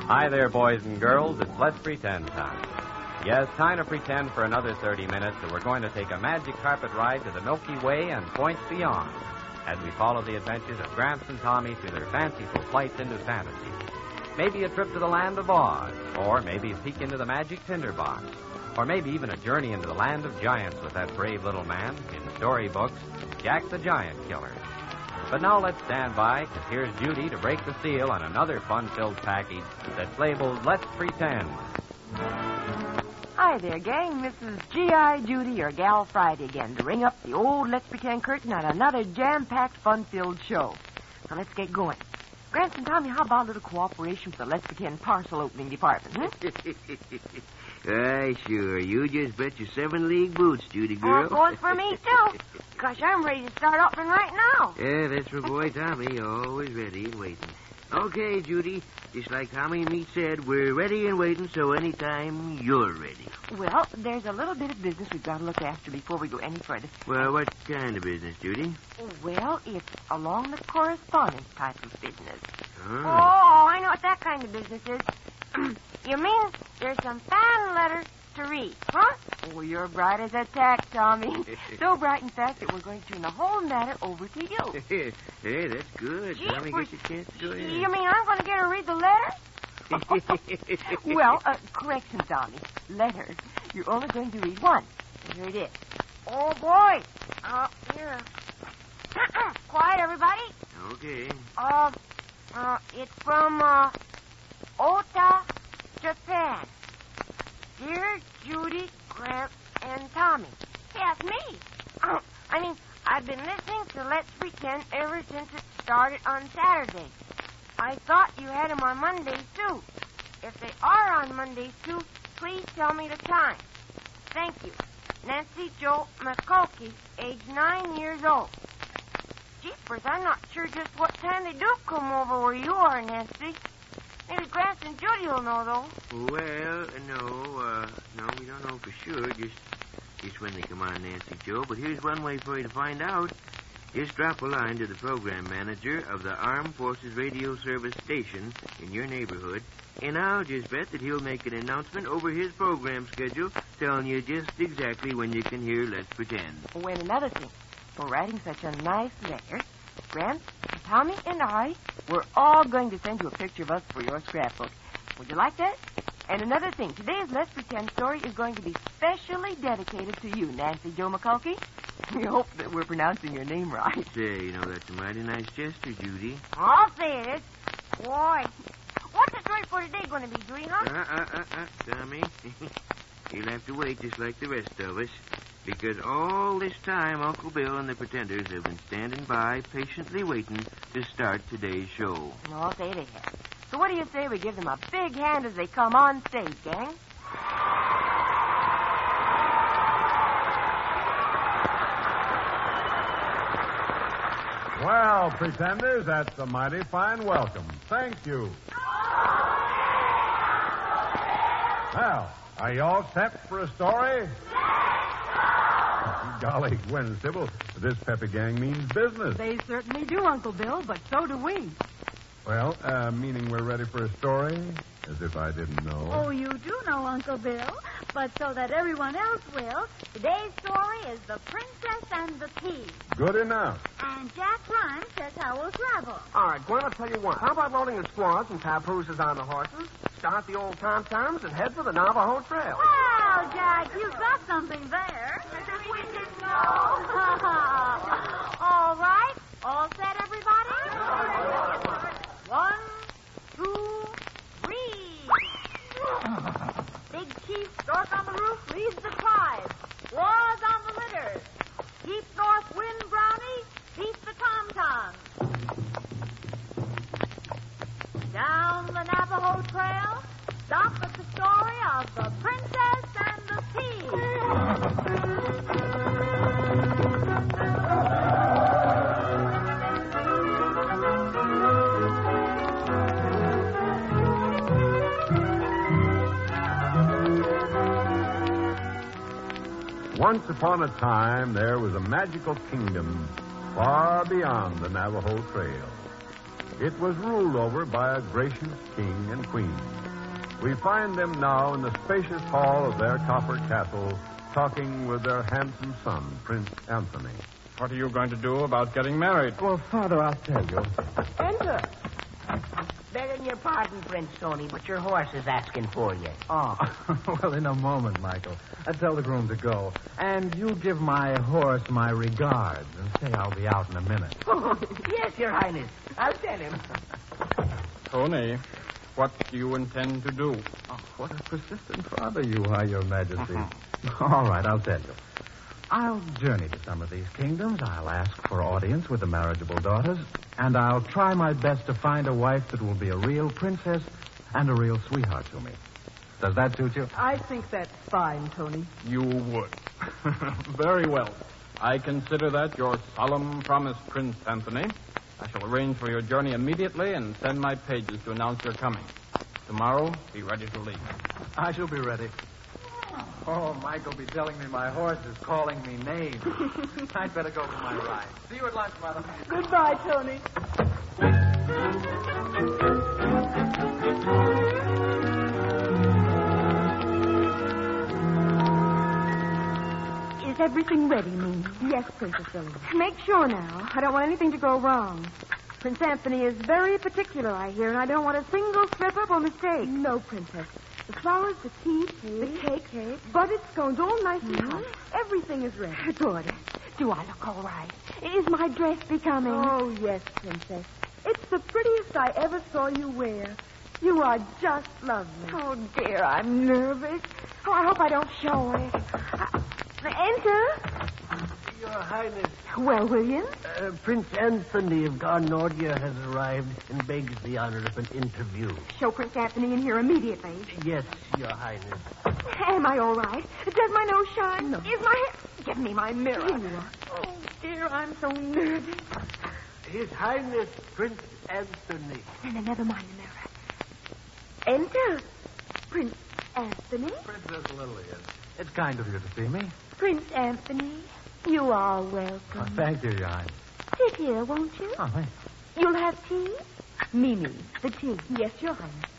Hi there, boys and girls. It's Let's Pretend time. Yes, time to pretend for another 30 minutes that we're going to take a magic carpet ride to the Milky Way and points beyond as we follow the adventures of Gramps and Tommy through their fanciful flights into fantasy. Maybe a trip to the land of Oz, or maybe a peek into the magic tinderbox, or maybe even a journey into the land of giants with that brave little man in storybooks, Jack the Giant Killer. But now let's stand by, because here's Judy to break the seal on another fun-filled package that's labeled Let's Pretend. Hi there, gang. This is G.I. Judy, your gal Friday again, to ring up the old Let's Pretend curtain on another jam-packed, fun-filled show. So let's get going. Gramps and Tommy, how about a little cooperation with the Let's Pretend parcel opening department, Aye, sure. You just bet your 7-league boots, Judy girl. Going for me, too. Gosh, I'm ready to start opening right now. Yeah, that's my boy Tommy, always ready and waiting. Okay, Judy, just like Tommy and me said, we're ready and waiting, so anytime you're ready. Well, there's a little bit of business we've got to look after before we go any further. Well, what kind of business, Judy? Well, it's along the correspondence type of business. Oh, I know what that kind of business is. You mean there's some fan letters to read, huh? Oh, you're bright as a tack, Tommy. So bright, in fact, that we're going to turn the whole matter over to you. Hey, that's good. Gee, Tommy gets a chance to go ahead. You mean I'm going to get to read the letter? Well, correction, Tommy. Letter. You're only going to read one. And here it is. Oh, boy. Here. Quiet, everybody. Okay. It's from, Ota, Japan. Dear Judy, Gramps, and Tommy. Yes, me. I've been listening to Let's Pretend ever since it started on Saturday. I thought you had them on Mondays, too. If they are on Mondays, too, please tell me the time. Thank you. Nancy Jo McCulkey, age 9 years old. Jeepers, I'm not sure just what time they do come over where you are, Nancy. Maybe Gramps and Judy will know, though. Well, no, we don't know for sure, just when they come on, Nancy Joe. But here's one way for you to find out. Just drop a line to the program manager of the Armed Forces Radio Service station in your neighborhood, and I'll just bet that he'll make an announcement over his program schedule telling you just exactly when you can hear Let's Pretend. Oh, and another thing. For writing such a nice letter, Gramps, Tommy, and I, we're all going to send you a picture of us for your scrapbook. Would you like that? And another thing, today's Let's Pretend story is going to be specially dedicated to you, Nancy Jo McCulkey. We hope that we're pronouncing your name right. Say, that's a mighty nice gesture, Judy. I'll say it is. Boy, what's the story for today going to be, Judy, huh? Tommy. You'll have to wait just like the rest of us. Because all this time, Uncle Bill and the Pretenders have been standing by, patiently waiting to start today's show. I'll say they have. So what do you say we give them a big hand as they come on stage, gang? Well, Pretenders, that's a mighty fine welcome. Thank you. Well, are you all set for a story? Golly, Gwen Sybil, this Peppy gang means business. They certainly do, Uncle Bill, but so do we. Well, meaning we're ready for a story? As if I didn't know. Oh, you do know, Uncle Bill. But so that everyone else will, today's story is The Princess and the Pea. Good enough. And Jack Rhymes says how we'll travel. All right, Gwen, I'll tell you what. How about loading the squaws and papooses on the horses, start the old tom-toms, and head for the Navajo Trail? Well, Jack, you've got something there. As if we didn't know. All right. All set, everybody? 1, 2, 3. Big Chief Stork on the roof leads the tribe. Squaws on the litter. Deep North Wind Brownie beats the tom-toms. Down the Navajo Trail, stop at the story of the Princess and the Pea. Once upon a time, there was a magical kingdom far beyond the Navajo Trail. It was ruled over by a gracious king and queen. We find them now in the spacious hall of their copper castle, talking with their handsome son, Prince Anthony. What are you going to do about getting married? Well, Father, I'll tell you. Enter. Begging your pardon, Prince Tony, but your horse is asking for you. Oh, well, in a moment, Michael. I'll tell the groom to go. And you give my horse my regards and say I'll be out in a minute. Yes, Your Highness. I'll tell him. Tony, what do you intend to do? Oh, what a persistent father you are, Your Majesty. All right, I'll tell you. I'll journey to some of these kingdoms. I'll ask for audience with the marriageable daughters. And I'll try my best to find a wife that will be a real princess and a real sweetheart to me. Does that suit you? I think that's fine, Tony. You would. Very well. I consider that your solemn promise, Prince Anthony. I shall arrange for your journey immediately and send my pages to announce your coming. Tomorrow, be ready to leave. I shall be ready. Oh, Mike will be telling me my horse is calling me names. I'd better go for my ride. See you at lunch, Mother. Goodbye, Tony. Is everything ready, Mimi? Yes, Princess Lily. Make sure now. I don't want anything to go wrong. Prince Anthony is very particular, I hear, and I don't want a single slip-up or mistake. No, Princess. The flowers, the tea, the cake, buttered scones, all nice and hot. Everything is ready. Good. Do I look all right? Is my dress becoming? Oh, yes, Princess. It's the prettiest I ever saw you wear. You are just lovely. Oh, dear, I'm nervous. Oh, I hope I don't show it. Enter. Your Highness. Well, William? Prince Anthony of Garnordia has arrived and begs the honor of an interview. Show Prince Anthony in here immediately. Yes, Your Highness. Am I all right? Does my nose shine? No. Is my hair... Give me my mirror. Here you are. Oh, dear, I'm so nervous. His Highness, Prince Anthony. No, never mind the mirror. Enter. Prince Anthony? Princess Lillian, it's kind of you to see me. Prince Anthony, you are welcome. Oh, thank you, Your Highness. Sit here, won't you? Oh, thanks. You'll have tea? Mimi. The tea. Yes, Your Highness.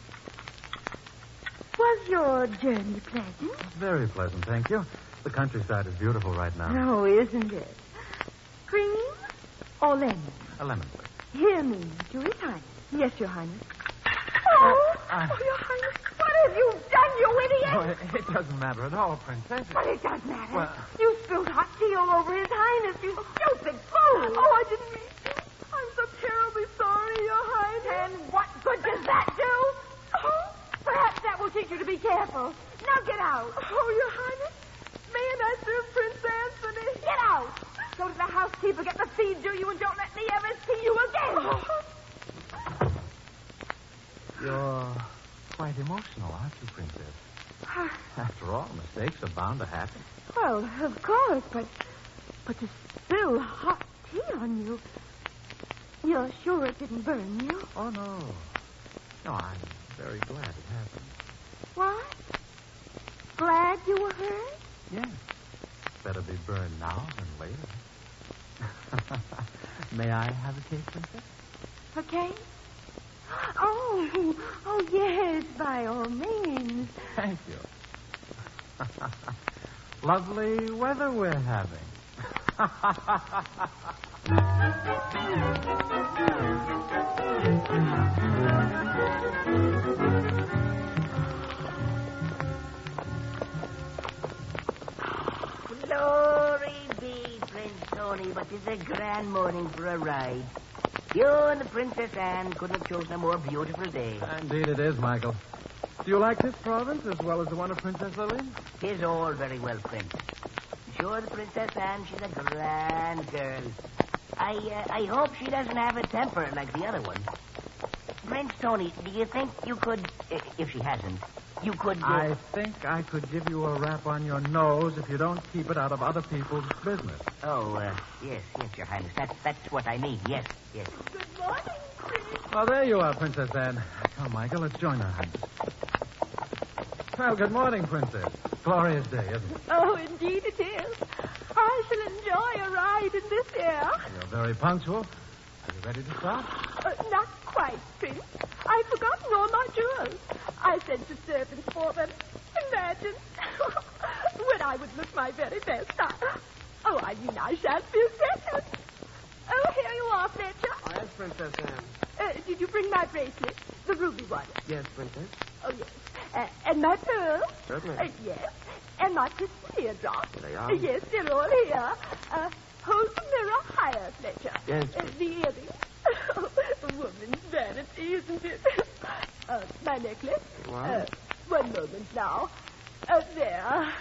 Was your journey pleasant? Very pleasant, thank you. The countryside is beautiful right now. Oh, isn't it? Cream or lemon? A lemon, please. Here, Mimi, to His Highness. Yes, Your Highness. Oh, Your Highness, what have you done, you idiot? Oh, it doesn't matter at all, Princess. But it does matter. Well- You spilled hot tea all over His Highness, you stupid fool. Oh, I didn't mean to. I'm so terribly sorry, Your Highness. And what good does that do? Oh, perhaps that will teach you to be careful. Now get out. Oh, Your Highness. Mayn't I serve Prince Anthony? Get out. Go to the housekeeper, get the feed to you, and don't let me ever see you again. You're quite emotional, aren't you, Princess? After all, mistakes are bound to happen. Well, of course, but to spill hot tea on you. You're sure it didn't burn you? Oh, no. No, I'm very glad it happened. What? Glad you were hurt? Yes. Better be burned now than later. May I have a cake, Princess? A cake? Oh, yes, by all means. Thank you. Lovely weather we're having. Glory be, Prince Tony, but it's a grand morning for a ride. You and the Princess Anne couldn't have chosen a more beautiful day. Indeed it is, Michael. Do you like this province as well as the one of Princess Lillian? Tis all very well, Prince. Sure, the Princess Anne, she's a grand girl. I hope she doesn't have a temper like the other one. Prince Tony, do you think you could, if she hasn't, you could... I think I could give you a rap on your nose if you don't keep it out of other people's business. Oh, yes, Your Highness. That's what I mean. Yes. Good morning, Prince. Well, there you are, Princess Anne. Come, Michael, let's join our hands. Well, good morning, Princess. Glorious day, isn't it? Oh, indeed it is. I shall enjoy a ride in this air. You're very punctual. Are you ready to start? Not quite, Prince. I've forgotten all my jewels. I sent the servants for them. Imagine. When I would look my very best, I shan't be a second. Oh, here you are, Fletcher. Oh, yes, Princess Anne. Did you bring my bracelet? The ruby one? Yes, Princess. Oh, yes. And my pearls? Certainly. Yes. And my crystal teardrops? There they are. Yes, they're all here. Hold the mirror higher, Fletcher. Yes. The earrings. A woman's vanity, isn't it? My necklace. What? One moment now. There.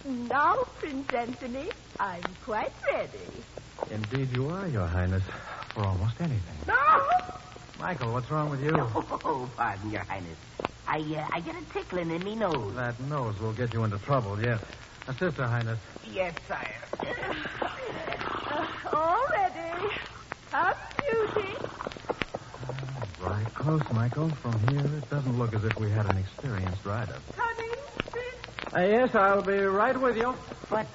Now, Prince Anthony, I'm quite ready. Indeed you are, Your Highness, for almost anything. No! Michael, what's wrong with you? Oh, pardon, Your Highness. I get a tickling in me nose. That nose will get you into trouble, yes. Assist Her Highness. Yes, sire. All ready. Come, beauty. Right close, Michael. From here, it doesn't look as if we had an experienced rider. Coming, Prince. Yes, I'll be right with you. But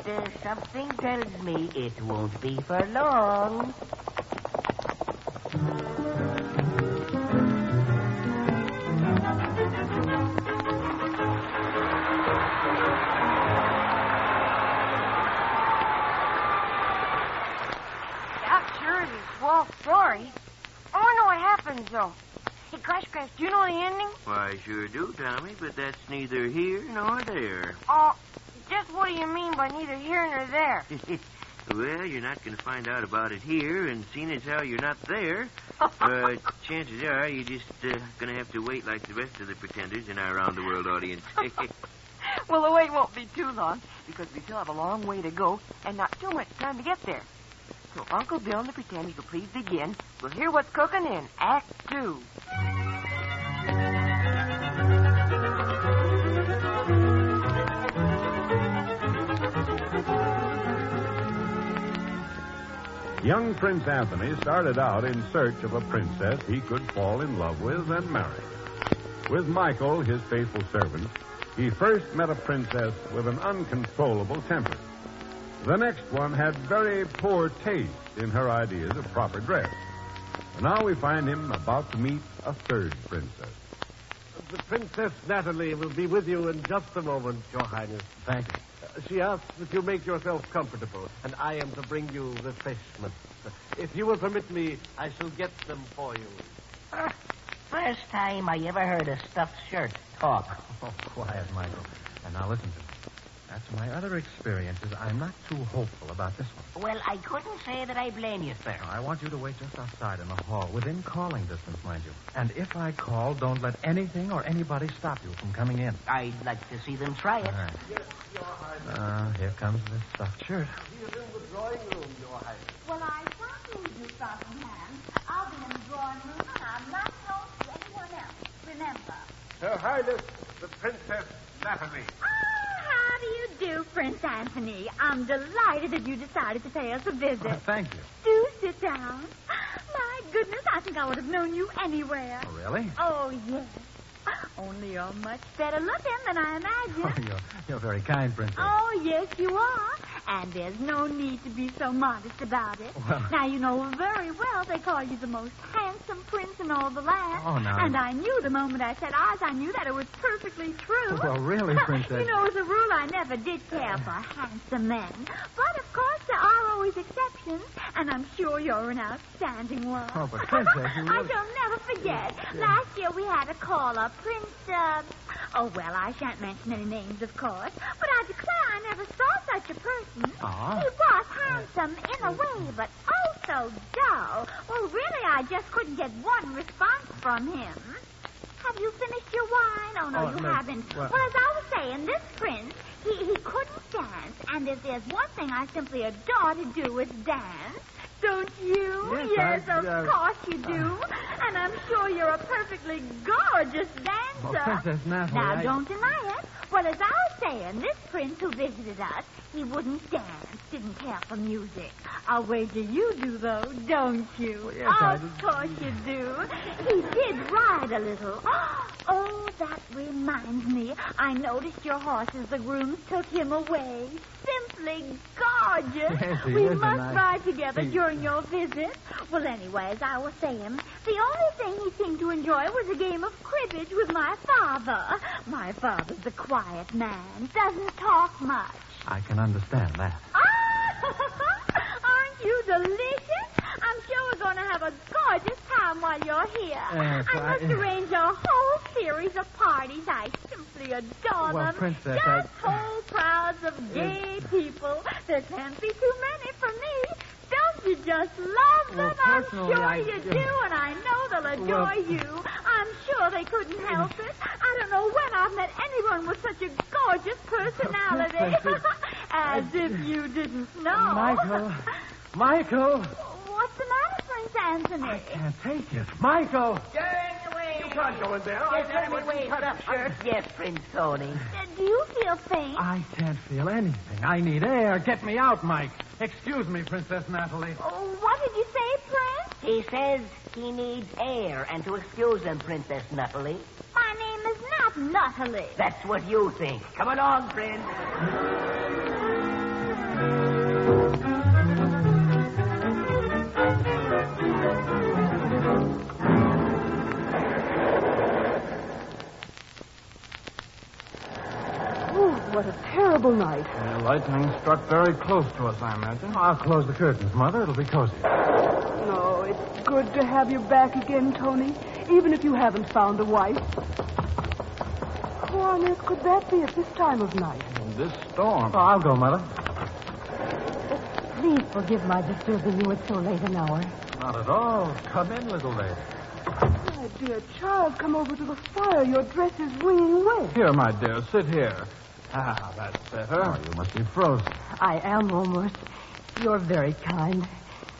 something tells me it won't be for long. That sure is a swell story. I wonder what happens, though. Hey, Crash, do you know the ending? Why, I sure do, Tommy, but that's neither here nor there. Just what do you mean by neither here nor there? Well, you're not going to find out about it here, and seeing as how you're not there, chances are you're just going to have to wait like the rest of the pretenders in our round-the-world audience. Well, the wait won't be too long, because we still have a long way to go and not too much time to get there. So Uncle Bill and the pretenders will please begin. We'll hear what's cooking in Act 2. Young Prince Anthony started out in search of a princess he could fall in love with and marry. With Michael, his faithful servant, he first met a princess with an uncontrollable temper. The next one had very poor taste in her ideas of proper dress. And now we find him about to meet a third princess. The Princess Natalie will be with you in just a moment, Your Highness. Thank you. She asks that you make yourself comfortable, and I am to bring you refreshments. If you will permit me, I shall get them for you. First time I ever heard a stuffed shirt talk. Oh, quiet, Michael. And now listen to me. After my other experiences, I'm not too hopeful about this one. Well, I couldn't say that I blame you, sir. Now, I want you to wait just outside in the hall, within calling distance, mind you. And if I call, don't let anything or anybody stop you from coming in. I'd like to see them try it. All right. Yes, Your Highness. Here comes the stuffed shirt. He is in the drawing room, Your Highness. Well, I can't leave you, Sergeant Hans. I'll be in the drawing room, and I'm not known to anyone else. Remember. Her Highness, the Princess Natalie. How do you do, Prince Anthony? I'm delighted that you decided to pay us a visit. Thank you. Do sit down. My goodness, I think I would have known you anywhere. Oh, really? Oh, yes. Only you're much better looking than I imagined. Oh, you're very kind, Princess. Oh, yes, you are. And there's no need to be so modest about it. Well... Now, you know very well they call you the most handsome prince in all the land. Oh, now... And I knew the moment I said eyes, I knew that it was perfectly true. Well, really, Princess... You know, as a rule, I never did care for handsome men. But, of course, there are always exceptions. And I'm sure you're an outstanding one. Oh, but Princess, you I really... shall never forget. Last year we had a caller, Prince, oh, well, I shan't mention any names, of course. But I declare I never saw such a person. Ah. He was handsome in a way, but oh so dull. Well, really, I just couldn't get one response from him. Have you finished your wine? Oh, no, you no. haven't. Well, as I was saying, this prince, he couldn't dance. And if there's one thing I simply adore to do, it's dance. Don't you? Yes, of course you do. And I'm sure you're a perfectly gorgeous dancer. Oh, Princess Natalie, Now, don't deny it. Well, as I was saying, this prince who visited us, he wouldn't dance, didn't care for music. I'll wager you do, though, don't you? Well, yes, I do. Of course you do. He did ride a little. Oh, that reminds me. I noticed your horse as the grooms took him away. Simply gorgeous. Yes, he we is, must and ride together during your visit. Well, anyway, as I was saying, The only thing he seemed to enjoy was a game of cribbage with my father. My father's a quiet man, doesn't talk much. I can understand that. Aren't you delicious? I'm sure we're going to have a gorgeous time while you're here. Yes, I must arrange a whole series of parties. I simply adore Well, them. Princess, Just whole crowds of gay people. There can't be too many for me. Don't you just love them? I'm personally, sure I- you do, and I know they'll adore you. I'm sure they couldn't help it. I don't know when I've met anyone with such a gorgeous personality. As if you didn't know. Michael! What's the matter, Prince Anthony? I can't take it. Michael! Turn away. You can't go in there. Yes, turn away, stuffed shirt. Yes, Prince Tony. Do you feel faint? I can't feel anything. I need air. Get me out, Mike. Excuse me, Princess Natalie. Oh, what did you say, Prince? He says he needs air, and to excuse him, Princess Natalie. My name is not Natalie. That's what you think. Come along, Prince. What a terrible night. The lightning struck very close to us, I imagine. I'll close the curtains, Mother. It'll be cozy. No, it's good to have you back again, Tony, even if you haven't found a wife. Who on earth could that be at this time of night? In this storm. Oh, I'll go, Mother. Please forgive my disturbing you at so late an hour. Not at all. Come in, little lady. My dear child, come over to the fire. Your dress is wringing wet. Here, my dear, sit here. Ah, that's better. Oh, you must be frozen. I am almost. You're very kind.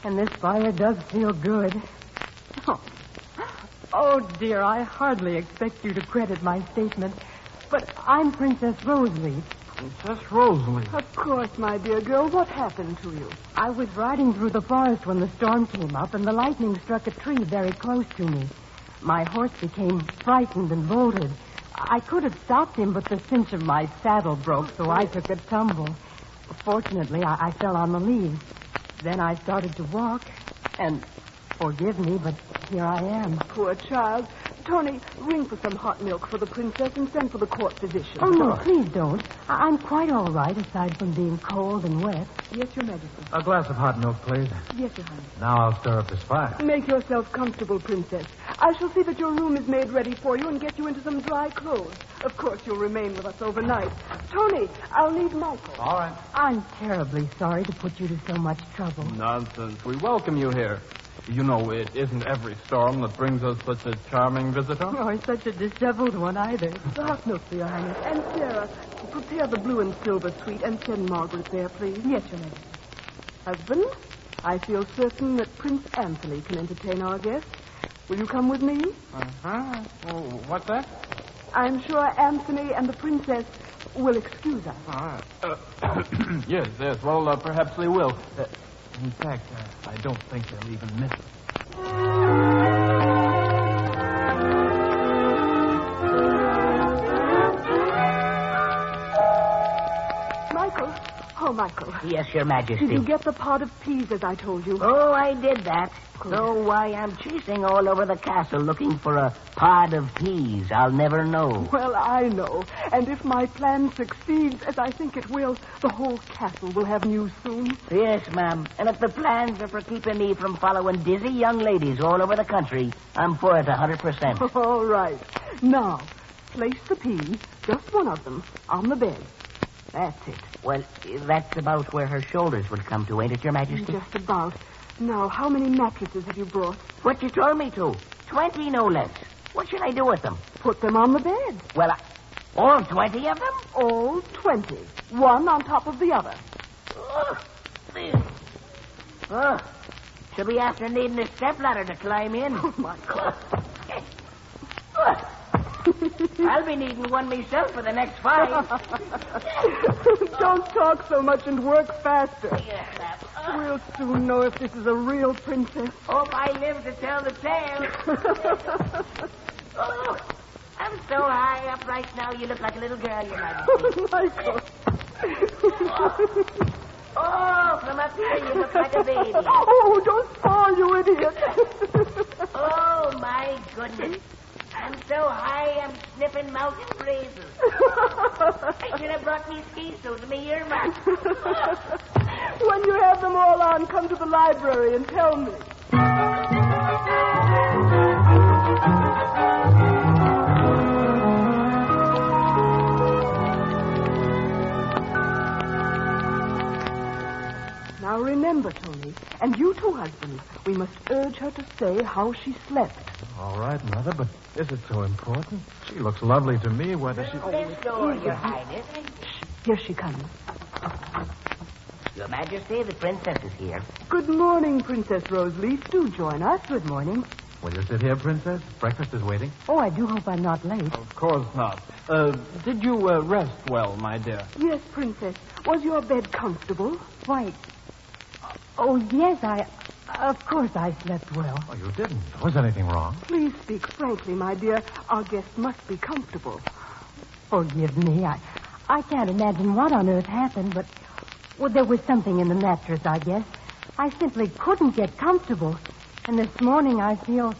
And this fire does feel good. Oh, dear, I hardly expect you to credit my statement. But I'm Princess Roseleaf. Princess Roseleaf. Of course, my dear girl. What happened to you? I was riding through the forest when the storm came up, and the lightning struck a tree very close to me. My horse became frightened and bolted. I could have stopped him, but the cinch of my saddle broke, so I took a tumble. Fortunately, I fell on the leaves. Then I started to walk, and forgive me, but here I am. Poor child. Tony, ring for some hot milk for the princess and send for the court physician. Oh, no, please don't. I'm quite all right, aside from being cold and wet. Yes, Your Majesty. A glass of hot milk, please. Yes, Your Highness. Now I'll stir up this fire. Make yourself comfortable, Princess. I shall see that your room is made ready for you and get you into some dry clothes. Of course, you'll remain with us overnight. Tony, I'll need Michael. All right. I'm terribly sorry to put you to so much trouble. Nonsense. We welcome you here. You know, it isn't every storm that brings us such a charming visitor. Or such a disheveled one either. The hot milk for Your Highness. And Sarah, prepare the blue and silver suite and send Margaret there, please. Yes, Your Majesty. Husband, I feel certain that Prince Anthony can entertain our guests. Will you come with me? Uh-huh. Oh, what's that? I'm sure Anthony and the princess will excuse us. Yes. Well, perhaps they will. In fact, I don't think they'll even miss it. Michael. Oh, Michael. Yes, Your Majesty. Did you get the pot of peas as I told you? Oh, I did that. So why I'm chasing all over the castle looking for a pod of peas, I'll never know. Well, I know. And if my plan succeeds, as I think it will, the whole castle will have news soon. Yes, ma'am. And if the plans are for keeping me from following dizzy young ladies all over the country, I'm for it 100%. All right. Now, place the peas, just one of them, on the bed. That's it. Well, that's about where her shoulders would come to, ain't it, Your Majesty? Just about. Now, how many mattresses have you brought? What you told me to. 20, no less. What should I do with them? Put them on the bed. Well, all 20 of them? All 20. One on top of the other. Should be after needing a stepladder to climb in. Oh, my God. I'll be needing one myself for the next 5. Don't talk so much and work faster. Yes, ma'am. We'll soon know if this is a real princess. Hope I live to tell the tale. Oh, I'm so high up right now, you look like a little girl, Your Majesty. Michael. Oh, from up here, you look like a baby. Oh, don't fall, you idiot. Oh, my goodness. I'm so high, I'm sniffing mountain breezes. I should have brought me ski suit and me earmuffs. When you have them all on, come to the library and tell me. Now remember, Tony, and you too, husband, we must urge her to say how she slept. All right, Mother, but is it so important? She looks lovely to me, whether she... This door, Your Highness. Here she comes. Your Majesty, the princess is here. Good morning, Princess Roseleaf. Do join us. Good morning. Will you sit here, Princess? Breakfast is waiting. Oh, I do hope I'm not late. Of course not. Did you rest well, my dear? Yes, Princess. Was your bed comfortable? Why... Oh, yes, Of course I slept well. Oh, you didn't. Was anything wrong? Please speak frankly, my dear. Our guest must be comfortable. Forgive me. I can't imagine what on earth happened, but... Well, there was something in the mattress, I guess. I simply couldn't get comfortable. And this morning I feel...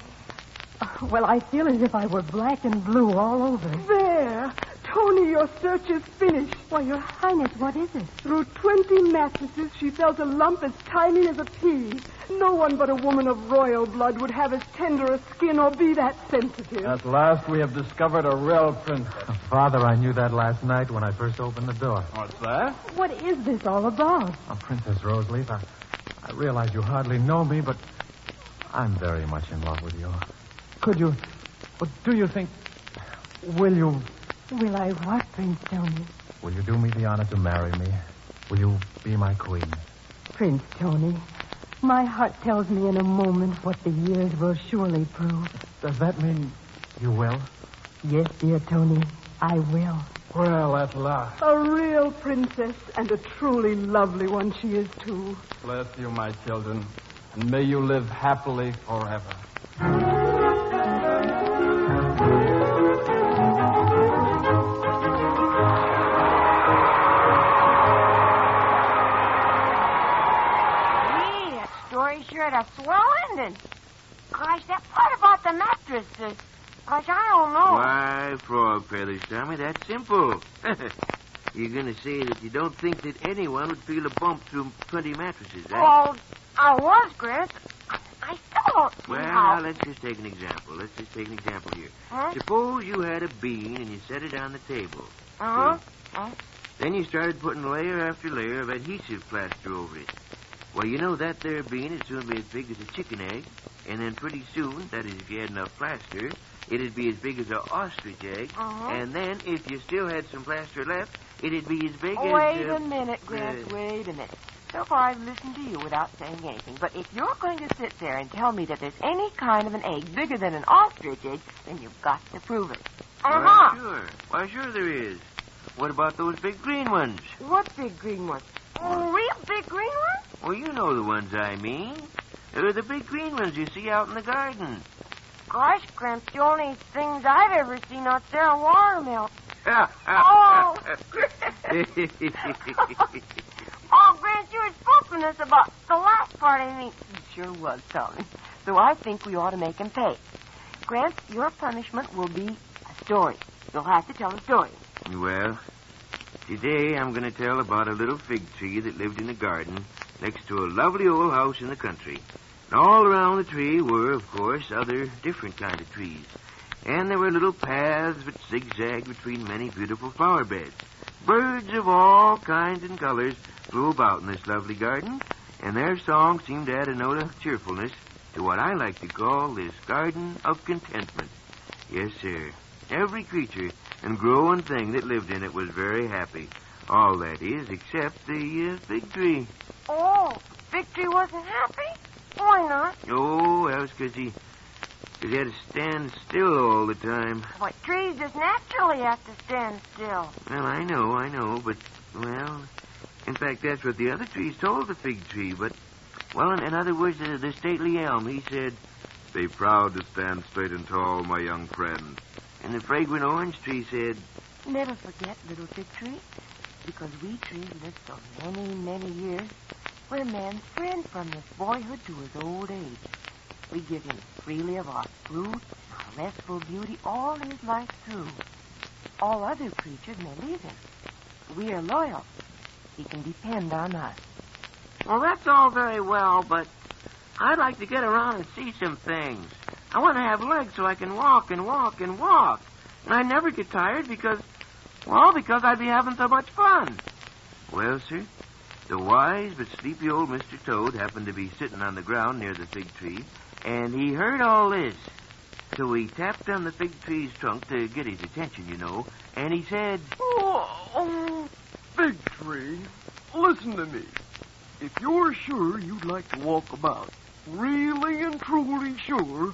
Well, I feel as if I were black and blue all over. There. Tony, your search is finished. Why, Your Highness, what is it? Through 20 mattresses, she felt a lump as tiny as a pea. No one but a woman of royal blood would have as tender a skin or be that sensitive. At last we have discovered a real princess. Father, I knew that last night when I first opened the door. What's that? What is this all about? Oh, Princess Roseleaf, I realize you hardly know me, but I'm very much in love with you. Could you... Well, do you think... Will you... Will I what, Prince Tony? Will you do me the honor to marry me? Will you be my queen? Prince Tony, my heart tells me in a moment what the years will surely prove. Does that mean you will? Yes, dear Tony, I will. Well, at last. A real princess, and a truly lovely one she is, too. Bless you, my children, and may you live happily forever. Sure had a swell ending. Gosh, that part about the mattresses. Gosh, I don't know. Why, Frog Feathers, Tommy, that's simple. You're going to say that you don't think that anyone would feel a bump through 20 mattresses, eh? Well, I was, Chris. I still don't see Well, how... now, let's just take an example. Here. Huh? Suppose you had a bean and you set it on the table. Uh-huh. Then you started putting layer after layer of adhesive plaster over it. Well, you know that there bean would soon be as big as a chicken egg, and then pretty soon, that is if you had enough plaster, it'd be as big as an ostrich egg, and then if you still had some plaster left, it'd be as big as... Wait a minute, Gramps, wait a minute. So far I've listened to you without saying anything, but if you're going to sit there and tell me that there's any kind of an egg bigger than an ostrich egg, then you've got to prove it. Why, sure there is. What about those big green ones? What big green ones? Oh, real big green ones? Well, you know the ones I mean. They're the big green ones you see out in the garden. Gosh, Gramps, the only things I've ever seen out there are watermelons. Oh, Gramps, you were spoken us about the last part, I mean. You sure was, Tommy. So I think we ought to make him pay. Gramps, your punishment will be a story. You'll have to tell a story. Well, today I'm going to tell about a little fig tree that lived in a garden next to a lovely old house in the country. And all around the tree were, of course, other different kind of trees. And there were little paths that zigzagged between many beautiful flower beds. Birds of all kinds and colors flew about in this lovely garden, and their song seemed to add a note of cheerfulness to what I like to call this garden of contentment. Yes, sir. Every creature and growing thing that lived in it was very happy. All that is, except the fig tree. Oh, fig tree wasn't happy? Why not? Oh, that was because he had to stand still all the time. But trees just naturally have to stand still. Well, I know, but, well, in fact, that's what the other trees told the fig tree, but, well, in other words, the stately elm, he said, "Be proud to stand straight and tall, my young friend." And the fragrant orange tree said, "Never forget, little fig tree, because we trees live so many, many years. We're man's friend from his boyhood to his old age. We give him freely of our fruit, our restful beauty, all his life through. All other creatures may leave him. We are loyal. He can depend on us. Well, that's all very well, but I'd like to get around and see some things. I want to have legs so I can walk and walk and walk. And I never get tired because I'd be having so much fun. Well, sir, the wise but sleepy old Mr. Toad happened to be sitting on the ground near the fig tree, and he heard all this. So he tapped on the fig tree's trunk to get his attention, you know, and he said, Oh, fig tree, listen to me. If you're sure you'd like to walk about, really and truly sure,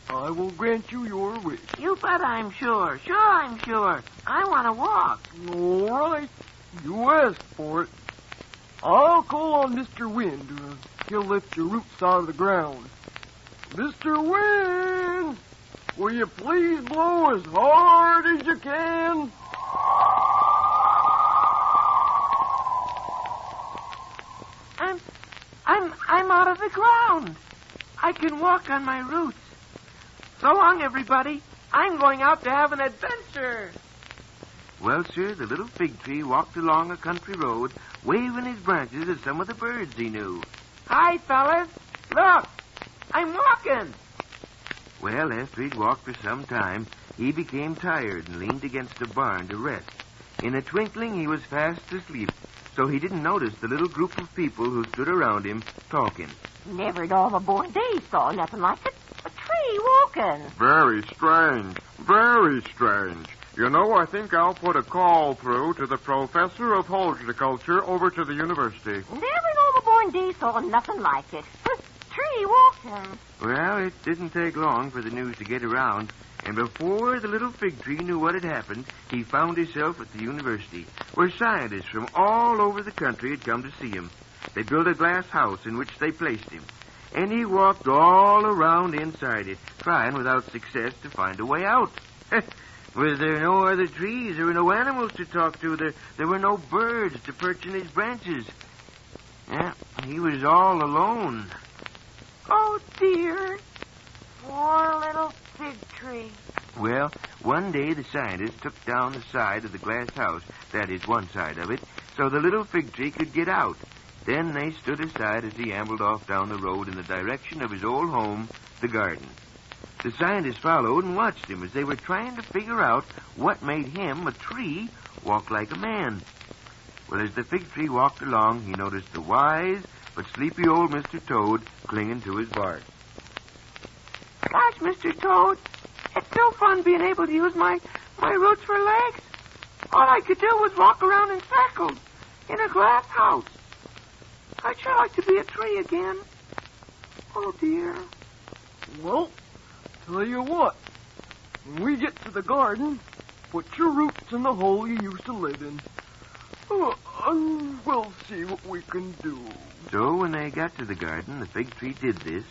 I will grant you your wish. You bet I'm sure. Sure I'm sure. I want to walk. All right. You asked for it. I'll call on Mr. Wind. He'll lift your roots out of the ground. Mr. Wind, will you please blow as hard as you can? I'm out of the ground. I can walk on my roots. So long, everybody. I'm going out to have an adventure. Well, sir, the little fig tree walked along a country road, waving his branches at some of the birds he knew. Hi, fellas. Look, I'm walking. Well, after he'd walked for some time, he became tired and leaned against a barn to rest. In a twinkling, he was fast asleep, so he didn't notice the little group of people who stood around him talking. Never in all the born days saw nothing like it. A tree walking. Very strange. Very strange. You know, I think I'll put a call through to the professor of horticulture over to the university. Never in all the born days saw nothing like it. Tree walking. Well, it didn't take long for the news to get around, and before the little fig tree knew what had happened, he found himself at the university, where scientists from all over the country had come to see him. They built a glass house in which they placed him, and he walked all around inside it, trying without success to find a way out. Was there no other trees? There were no animals to talk to. There were no birds to perch in his branches. Yeah, he was all alone. Oh, dear. Poor little fig tree. Well, one day the scientists took down the side of the glass house, that is, one side of it, so the little fig tree could get out. Then they stood aside as he ambled off down the road in the direction of his old home, the garden. The scientists followed and watched him as they were trying to figure out what made him, a tree, walk like a man. Well, as the fig tree walked along, he noticed the wise but sleepy old Mr. Toad clinging to his bark. Gosh, Mr. Toad, it's no fun being able to use my roots for legs. All I could do was walk around in circles in a glass house. I'd sure like to be a tree again. Oh, dear. Well, tell you what. When we get to the garden, put your roots in the hole you used to live in. And we'll see what we can do. So when they got to the garden, the fig tree did this,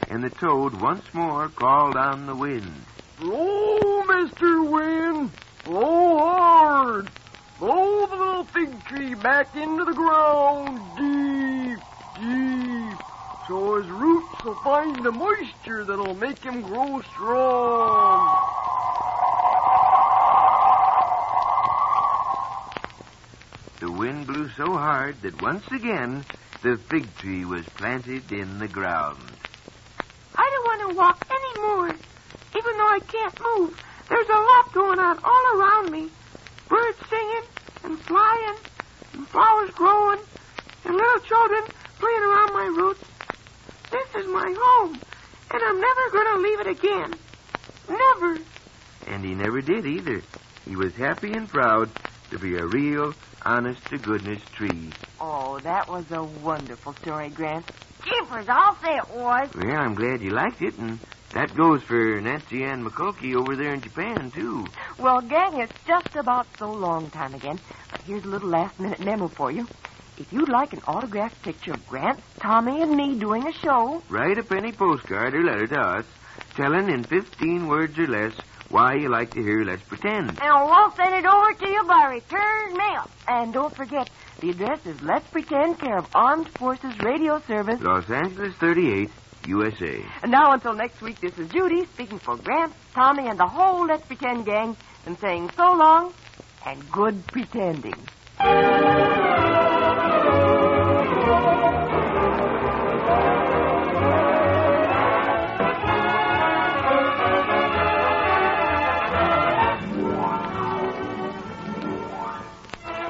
and the toad once more called on the wind. Blow, Mr. Wind. Blow hard. Blow the little fig tree back into the ground deep, deep, so his roots will find the moisture that'll make him grow strong. The wind blew so hard that once again the fig tree was planted in the ground. I don't want to walk anymore. Even though I can't move, there's a lot going on all around me. Birds singing and flying and flowers growing and little children playing around my roots. This is my home, and I'm never going to leave it again. Never. And he never did either. He was happy and proud to be a real, honest-to-goodness tree. Oh, that was a wonderful story, Grant. Jeepers, I'll say it was. Well, I'm glad you liked it, and that goes for Nancy Ann McCulkey over there in Japan, too. Well, gang, it's just about so long time again. But here's a little last-minute memo for you. If you'd like an autographed picture of Grant, Tommy, and me doing a show... Write a penny postcard or letter to us, telling in 15 words or less why you like to hear Let's Pretend. And we'll send it over to you by return mail. And don't forget, the address is Let's Pretend, care of Armed Forces Radio Service, Los Angeles 38, USA. And now, until next week, this is Judy speaking for Gramps, Tommy, and the whole Let's Pretend gang, and saying so long and good pretending.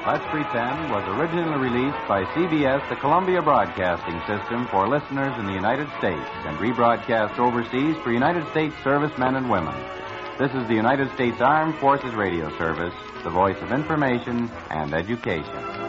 Let's Pretend was originally released by CBS, the Columbia Broadcasting System, for listeners in the United States and rebroadcast overseas for United States servicemen and women. This is the United States Armed Forces Radio Service, the voice of information and education.